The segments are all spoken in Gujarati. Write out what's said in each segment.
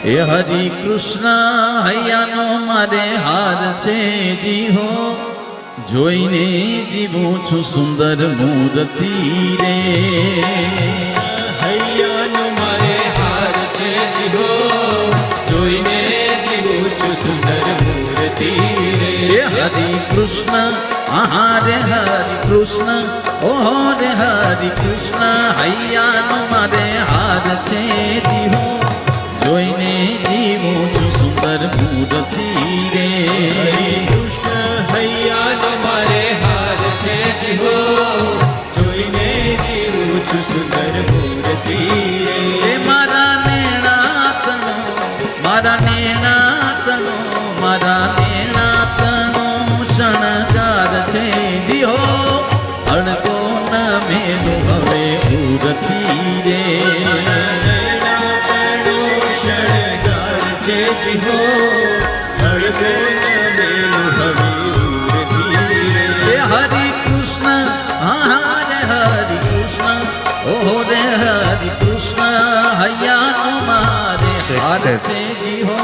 એ હરિ કૃષ્ણ હૈયાનો મારે હાર છે જીહો, જોઈને જીવું છું સુંદર મૂર્તિ રે. હૈયાનો મારે હાર છે જીહો, જોઈને જીવું છું સુંદર મૂર્તિ રે. એ હરિ કૃષ્ણ હરે હરિ કૃષ્ણ ઓહો રે હરિ કૃષ્ણ હૈયાનો મારે હાર છે જીહો, જોઈને જીવું છું સુંદર મૂર્તિ રે. કૃષ્ણ હૈયાનો મારે હાર છે જીહો, જોઈને જીવું છું સુંદર મૂર્તિ રે. મારા નેણાતનો મારા નેણાતનો મારા નેણાતનો શણગાર છે જીહો, અડકો ન મેલું હવે ઉરતી રે. જીહો હળકો મેલું હવે ઉરતી રે. હરિ કૃષ્ણ હરે હરિ કૃષ્ણ ઓહો રે હરિ કૃષ્ણ હૈયાનો મારે હાર છે જીહો,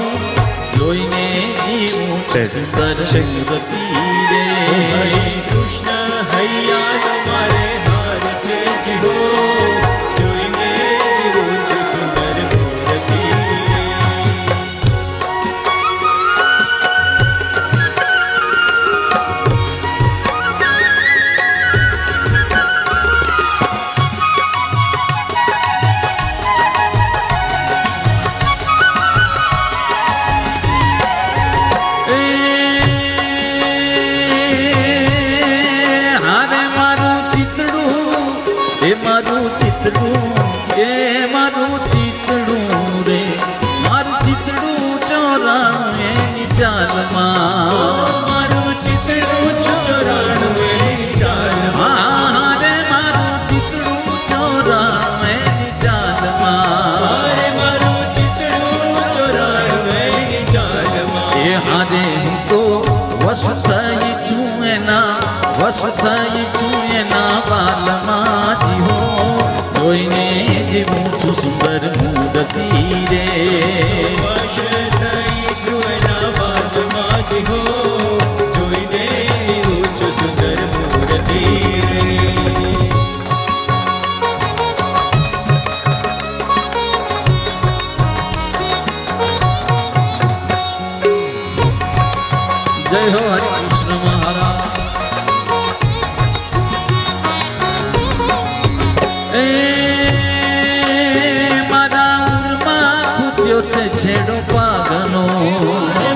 જોઈને જીવું સુંદર મૂર્તિ રે. કૃષ્ણ હૈયાનો મારે હાર છે જીહો, જોઈને જીવું છું સુંદર મૂર્તિ રે. એ મારું ચિતડું એ મારું ચિતડું રે, મારું ચિતડું ચોરાણું એની ચાલમાં. મારું ચિતડું ચોરાણું એની ચાલમાં. રે મારું ચિતડું ચોરાણું એની ચાલમાં. મારું ચિતડું ચોરાણું એની ચાલમાં. એ હારે હું તો વશ થઈ છું એના, વશ થઈ છું એના બાલમાં જીહો, જોઈને જીવું છું સુંદર મૂર્તિ રે. વશ થઈ છું એના બાલમાં જીહો, જોઈને જીવું છું સુંદર મૂર્તિ રે. જય હો હરિ કૃષ્ણ મહારાજ. એ મારા ઉરમાં ખૂટ્યો છે છેડો પાગનો,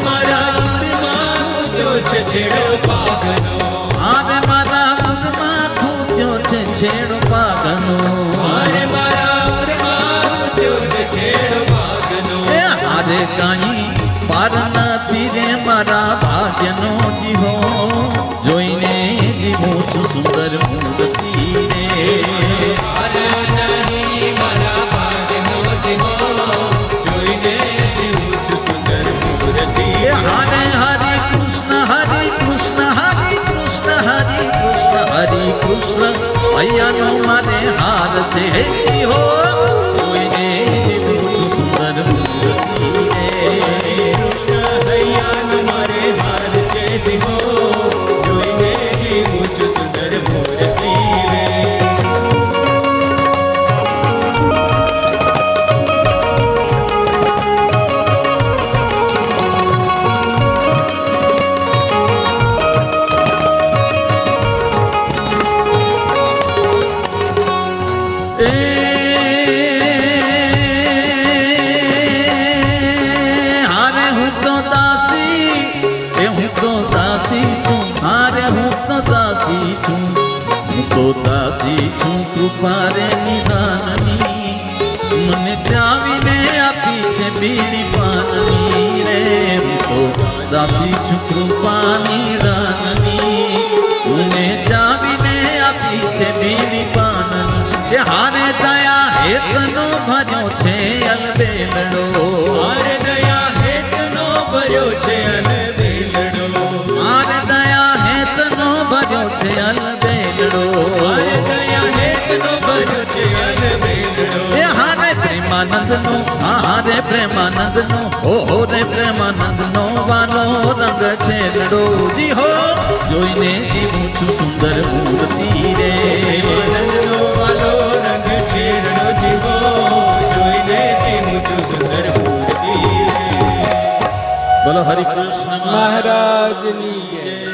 મારા ઉરમાં ખૂટ્યો છે છેડો પાગનો. આરે મારા ઉરમાં ખૂટ્યો છે છેડો પાગનો. મારા ઉરમાં ખૂટ્યો છે છેડો પાગનો. એ હારે કાંઈ પાર નથી રે મારા ભાગ્યનો જીહો, જોઈને જીવું છું સુંદર મૂર્તિ રે. મારા ભાગ્યનો જીહો, જોઈને જીવું છું સુંદર મૂર્તિ રે. હરે હરે કૃષ્ણ હરે કૃષ્ણ હરે કૃષ્ણ હરે કૃષ્ણ હરે કૃષ્ણ હૈયાનો મારે હાર છે જીહો, જોઈને જીવું છું સુંદર મૂર્તિ રે. કૃષ્ણ હૈયાનો મારે હાર છે જીહો, જોઈને જીવું છું સુંદર મૂર્તિ રે. હારે હું તો દાસી, એ હું તો દાસી છું, હારે હું તો દાસી છું, હું તો દાસી છું કૃપા રે નિદાનની. મને ચાવીને આપી છે બીડી પાનની રે, હું તો દાસી છું કૃપા નિદાનની. મને ચાવીને આપી છે બીડી પાનની. એ હારે દયા હેતનો ભર્યો છે અલબેલડો, મારે દયા હેતનો ભર્યો છે અલબેલડો. મારે દયા હેતનો ભર્યો છે અલબેલડો. મારે દયા હેતનો ભર્યો છે અલબેલડો. એ હારે પ્રેમાનંદનો રે પ્રેમાનંદ નો હો રે પ્રેમાનંદ નો વાલો રંગ છે લડોજી હો જોઈને જીવું છું સુંદર મૂર્તિ રે પ્રેમાનંદનો વાલો રંગ છેડનો જીવો જોઈને જીવું છું સુંદર મૂર્તિ રે. બોલો હરિ કૃષ્ણ મહારાજની જય.